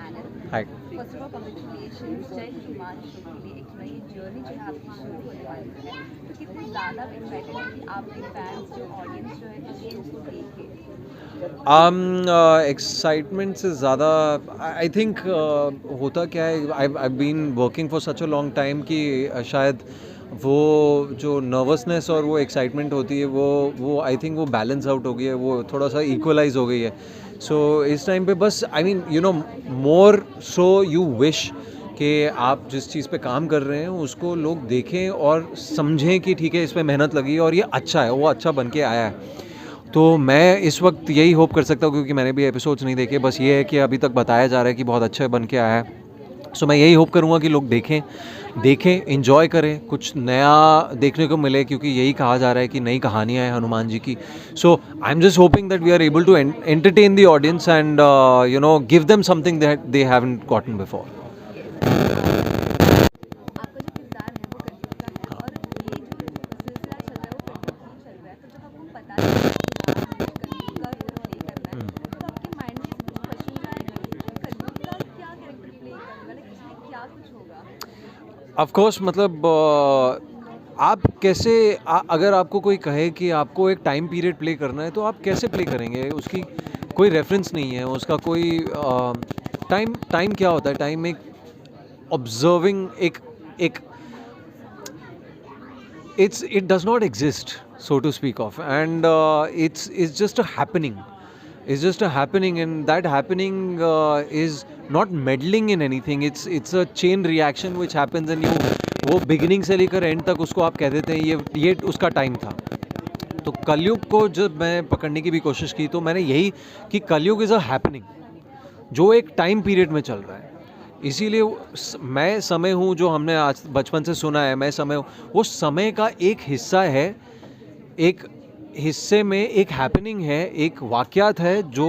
Panel. Hi. First of all congratulations, जय Hanuman show के लिए एक नई जर्नी जो है आपकी शुरू होने वाली है। तो कितने ज़्यादा एक्साइटेड है कि आपके फैंस जो ऑडियंस जो है ये इसको देखे। एक्साइटमेंट से ज़्यादा आई थिंक होता क्या है, I been working for such a long time कि शायद वो जो नर्वसनेस और वो एक्साइटमेंट होती है वो आई थिंक वो बैलेंस आउट हो गई है, वो थोड़ा सा इक्वलाइज हो गई है. सो इस टाइम पे बस I mean you know more so you wish कि आप जिस चीज़ पे काम कर रहे हैं उसको लोग देखें और समझें कि ठीक है इस पे मेहनत लगी है और ये अच्छा है, वो अच्छा बन के आया है. तो मैं इस वक्त यही होप कर सकता हूँ, क्योंकि मैंने भी एपिसोड्स नहीं देखे, बस ये है कि अभी तक बताया जा रहा है कि बहुत अच्छा बन के आया है. सो मैं यही होप करूँगा कि लोग देखें एंजॉय करें, कुछ नया देखने को मिले, क्योंकि यही कहा जा रहा है कि नई कहानियाँ हैं हनुमान जी की. So I am just hoping that we are able to entertain the audience and you know give them something that they haven't gotten before. आपका जो किरदार है वो कलयुग का है और ये जो सिलसिला चल रहा है वो कलयुग ही चल रहा है। तो जब आपको पता चला कि हाँ हमें कलयुग का रोल प्ले करना है, तो आपके माइंड में से कुछ क्वेश्चन आए कि कलयुग का क्या कैरेक्टर प्ले करेगा, लाइक इसमें क्या कुछ होगा। ऑफ कोर्स मतलब आप कैसे अगर आपको कोई कहे कि आपको एक टाइम पीरियड प्ले करना है तो आप कैसे प्ले करेंगे, उसकी कोई रेफरेंस नहीं है, उसका कोई टाइम क्या होता है. टाइम एक ऑब्जर्विंग एक it does not exist, so to speak of, and it's just a happening. It's just a happening, and that happening is not meddling in anything. It's a chain reaction which happens, and you वो beginning से लेकर and तक उसको आप कह देते हैं ये उसका टाइम था. तो कलयुग को जब मैं पकड़ने की भी कोशिश की तो मैंने यही कि कलयुग इज़ अ हैपनिंग जो एक टाइम पीरियड में चल रहा है. इसीलिए मैं समय हूँ, जो हमने आज बचपन से सुना है, मैं समय हूँ, वो समय का एक हिस्सा है. एक हिस्से में एक हैपनिंग है, एक वाक़यात है जो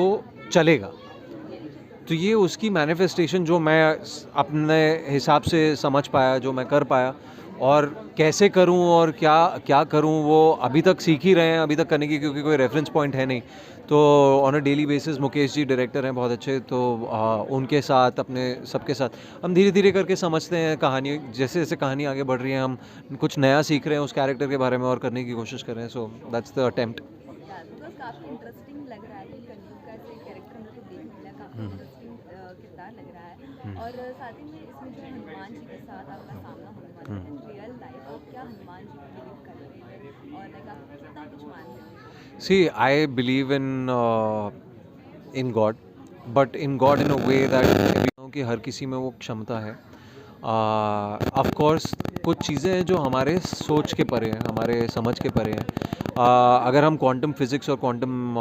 चलेगा. तो ये उसकी मैनिफेस्टेशन जो मैं अपने हिसाब से समझ पाया, जो मैं कर पाया, और कैसे करूं और क्या क्या करूं वो अभी तक सीख ही रहे हैं, अभी तक करने की, क्योंकि कोई रेफरेंस पॉइंट है नहीं. तो on a daily basis Mukesh ji director हैं बहुत अच्छे, तो उनके साथ अपने सबके साथ हम धीरे धीरे करके समझते हैं कहानी. जैसे जैसे कहानी आगे बढ़ रही है हम कुछ नया सीख रहे हैं उस कैरेक्टर के बारे में और करने की कोशिश कर रहे हैं. So that's the attempt. Because काफ़ी इंटरेस्टिंग लग रहा है कि कलयुग का ऐसे कैरेक्टर हम लोग को देखने मिला, काफ़ी इंटरेस्टिंग किरदार लग रहा है। और साथ ही में इसमें जो हनुमान जी के साथ आपका सामना होने वाला है, रियल लाइफ आप क्या हनुमान जी को बिलीव करते हैं और लाइक आप कितना कुछ मानते हैं। See, I believe in God, but in God in a way that कि हर किसी में वो क्षमता है. ऑफ कोर्स कुछ चीज़ें हैं जो हमारे सोच के परे हैं, हमारे समझ के परे हैं. अगर हम क्वांटम फिज़िक्स और क्वांटम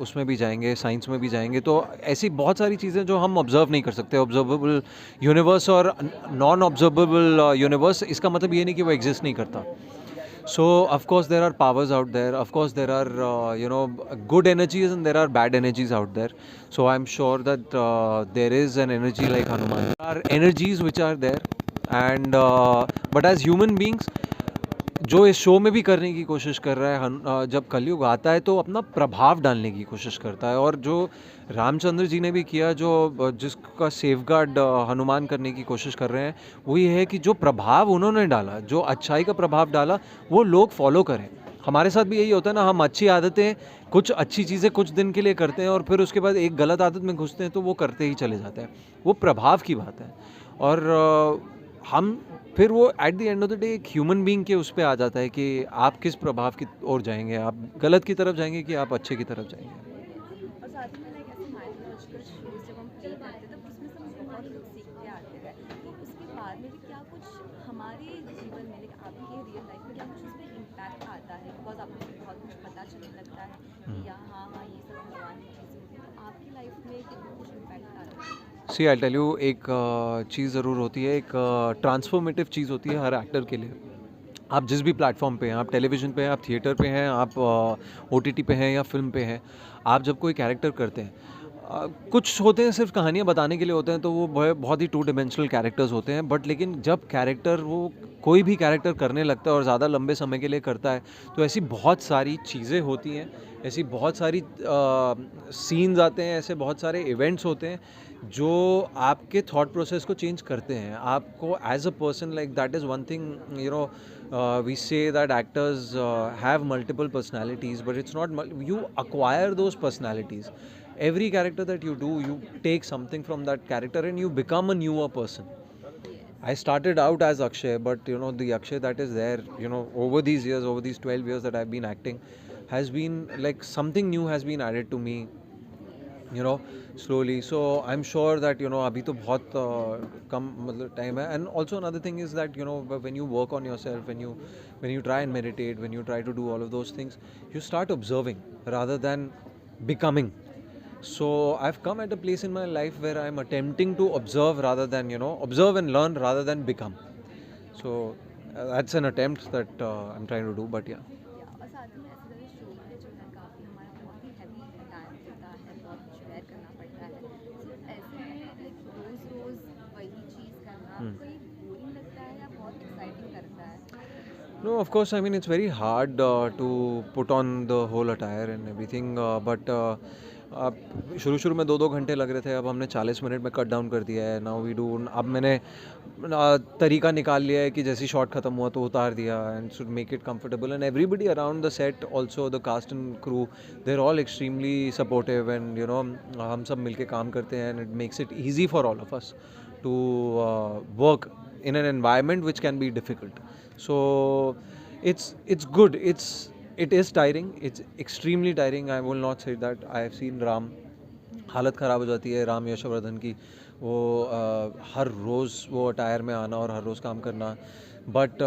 उसमें भी जाएंगे, साइंस में भी जाएंगे, तो ऐसी बहुत सारी चीज़ें जो हम ऑब्जर्व नहीं कर सकते. ऑब्जर्वेबल यूनिवर्स और नॉन ऑब्जर्वेबल यूनिवर्स, इसका मतलब ये नहीं कि वो एग्जिस्ट नहीं करता. So of course there are powers out there. Of course there are good energies and there are bad energies out there. So I'm sure that there is an energy like Hanuman. There are energies which are there, and but as human beings, जो इस show में भी करने की कोशिश कर रहा है, जब कलयुग आता है तो अपना प्रभाव डालने की कोशिश करता है. और जो रामचंद्र जी ने भी किया, जो जिसका सेफगार्ड हनुमान करने की कोशिश कर रहे हैं, वो ये है कि जो प्रभाव उन्होंने डाला, जो अच्छाई का प्रभाव डाला, वो लोग फॉलो करें. हमारे साथ भी यही होता है ना, हम अच्छी आदतें, कुछ अच्छी चीज़ें कुछ दिन के लिए करते हैं और फिर उसके बाद एक गलत आदत में घुसते हैं तो वो करते ही चले जाते हैं. वो प्रभाव की बात है. और हम फिर वो at the end of the day एक ह्यूमन बीइंग के उस पे आ जाता है कि आप किस प्रभाव की ओर जाएंगे, आप गलत की तरफ जाएंगे कि आप अच्छे की तरफ जाएंगे. और साथ ही में लाइक ऐसे माइथोलॉजिकल शोज जब हम प्ले करते हैं तो उसमें से हम बहुत कुछ सीखते आते हैं। तो उसके बाद में भी क्या कुछ हमारे जीवन में, लाइक आपके रियल लाइफ में क्या कुछ उसमें इम्पैक्ट आता है, बिकॉज आपको बहुत कुछ पता चलने लगता है कि हाँ हाँ ये सब भगवान की चीज़ें होती हैं, तो आपकी लाइफ में कितना कुछ इम्पैक्ट आता है। सी आई टेल यू, एक चीज़ ज़रूर होती है, एक ट्रांसफॉर्मेटिव चीज़ होती है हर एक्टर के लिए. आप जिस भी प्लेटफॉर्म पे हैं, आप टेलीविज़न पे हैं, आप थिएटर पे हैं, आप OTT पे हैं या फिल्म पे हैं, आप जब कोई कैरेक्टर करते हैं, कुछ होते हैं सिर्फ कहानियाँ बताने के लिए होते हैं, तो वो बहुत ही टू डिमेंशनल कैरेक्टर्स होते हैं. बट लेकिन जब कैरेक्टर, वो कोई भी कैरेक्टर करने लगता है और ज़्यादा लंबे समय के लिए करता है, तो ऐसी बहुत सारी चीज़ें होती हैं, ऐसी बहुत सारी सीन्स आते हैं, ऐसे बहुत सारे इवेंट्स होते हैं जो आपके थॉट प्रोसेस को चेंज करते हैं आपको as a person like that is one thing you know we say that actors have multiple personalities but it's not you acquire those personalities. Every character that you do, you take something from that character and you become a newer person. I started out as Akshay, but you know the Akshay that is there, you know, over these years, over these 12 years that I've been acting, has been like something new has been added to me, you know, slowly. So I'm sure that you know अभी तो बहुत कम मतलब time है. And also another thing is that you know when you work on yourself, when you try and meditate, when you try to do all of those things, you start observing rather than becoming. So I've come at a place in my life where I'm attempting to observe rather than you know observe and learn rather than become. So that's an attempt that I'm trying to do. But yeah. या और साथ में ऐसे ज़रूर show में जो है काफ़ी हमारा बहुत ही हैवी टाइम होता है, बहुत कुछ बेयर करना पड़ता है। सो ऐसे में लाइक रोज़ वही चीज़ करना कोई बोरिंग लगता है या बहुत एक्साइटिंग करता है? No, of course. I mean, it's very hard to put on the whole attire and everything. But अब शुरू में 2-2 घंटे लग रहे थे. अब हमने 40 मिनट में कट डाउन कर दिया है. Now we do. अब मैंने तरीका निकाल लिया है कि जैसे शॉट ख़त्म हुआ तो उतार दिया and should make it comfortable. And everybody around the set also the cast and crew they are all extremely supportive and you know हम सब मिलके काम करते हैं and it makes it easy for all of us to work in an environment which can be difficult. So it's good. It is tiring. It's extremely tiring. I will not say that. I have seen Ram हालत ख़राब हो जाती है राम यशवर्धन की. वो हर रोज़ वो attire में आना और हर रोज़ काम करना. But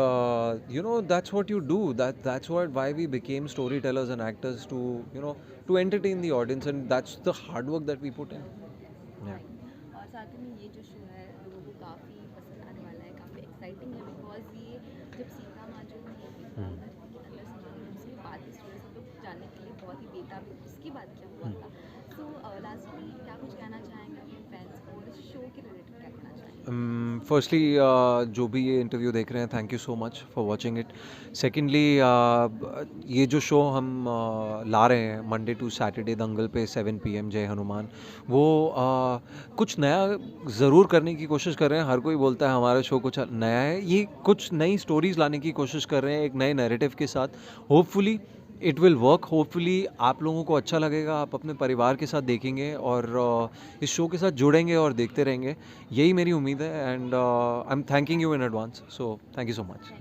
you know that's what you do. That's what why we became storytellers and actors to you know to entertain the audience and that's the hard work that we put in. Yeah. और साथ में ये जो show है लोगों को काफ़ी पसंद आने वाला है, काफ़ी एक्साइटिंग है बिकॉज ये जब सीता माँ जो थी उधर के अंदर समाई उसकी बात स्टोरी सब लोग जानने के लिए बहुत ही बेताब थे, उसके बाद क्या हुआ था. सो लास्ट में क्या कुछ कहना चाहेंगे अपने फैंस को और इस शो के रिलेटेड क्या कहना चाहेंगे? फर्स्टली जो भी ये इंटरव्यू देख रहे हैं thank you so much for watching it. Secondly ये जो शो हम ला रहे हैं मंडे टू सैटरडे दंगल पे 7 PM जय हनुमान वो कुछ नया ज़रूर करने की कोशिश कर रहे हैं. हर कोई बोलता है हमारा शो कुछ नया है. ये कुछ नई स्टोरीज़ लाने की कोशिश कर रहे हैं एक नए नैरेटिव के साथ. Hopefully it will work. Hopefully आप लोगों को अच्छा लगेगा. आप अपने परिवार के साथ देखेंगे और इस शो के साथ जुड़ेंगे और देखते रहेंगे. यही मेरी उम्मीद है and I am thanking you in advance. So thank you so much.